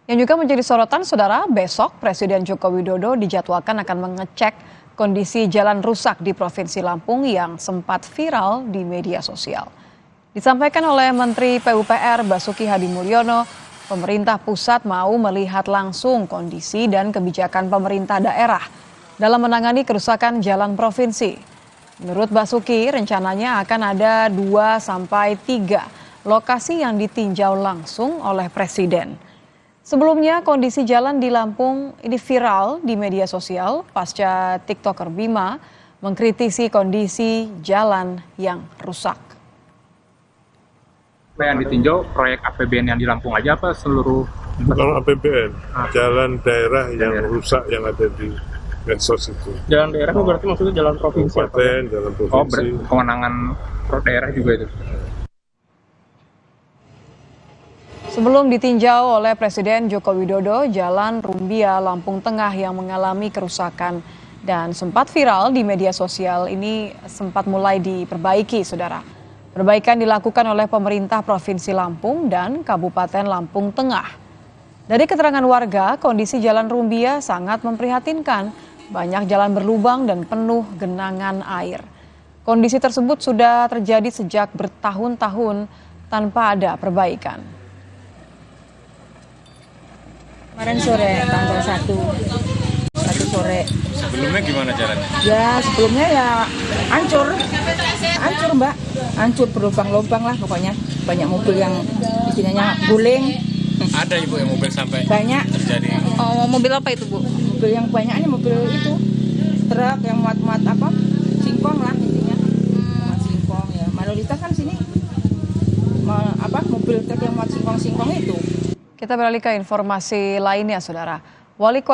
Yang juga menjadi sorotan, saudara, besok Presiden Joko Widodo dijadwalkan akan mengecek kondisi jalan rusak di Provinsi Lampung yang sempat viral di media sosial. Disampaikan oleh Menteri PUPR Basuki Hadimulyono, pemerintah pusat mau melihat langsung kondisi dan kebijakan pemerintah daerah dalam menangani kerusakan jalan provinsi. Menurut Basuki, rencananya akan ada 2-3 lokasi yang ditinjau langsung oleh Presiden. Sebelumnya, kondisi jalan di Lampung ini viral di media sosial pasca TikToker Bima mengkritisi kondisi jalan yang rusak. Yang ditinjau proyek APBN yang di Lampung aja apa seluruh? Bukan APBN, jalan daerah yang rusak yang ada di medsos itu. Jalan daerah itu berarti maksudnya jalan provinsi? Kabupaten, jalan provinsi. Kewenangan daerah juga itu? Sebelum ditinjau oleh Presiden Joko Widodo, Jalan Rumbia Lampung Tengah yang mengalami kerusakan dan sempat viral di media sosial ini sempat mulai diperbaiki, saudara. Perbaikan dilakukan oleh pemerintah Provinsi Lampung dan Kabupaten Lampung Tengah. Dari keterangan warga, kondisi Jalan Rumbia sangat memprihatinkan. Banyak jalan berlubang dan penuh genangan air. Kondisi tersebut sudah terjadi sejak bertahun-tahun tanpa ada perbaikan. Kemarin sore, tanggal 1 sore. Sebelumnya gimana jalannya? Ya sebelumnya ya hancur Mbak, hancur berlubang-lubang lah pokoknya. Banyak mobil yang istilahnya guling. Ada Ibu yang mobil sampai banyak terjadi. Oh, mobil apa itu Bu? Mobil yang banyak ini mobil itu truk yang muat-muat apa singkong lah intinya. Muat singkong ya. Mayoritas kan sini mobil truk yang muat singkong itu. Kita beralih ke informasi lainnya, saudara. Wali Kota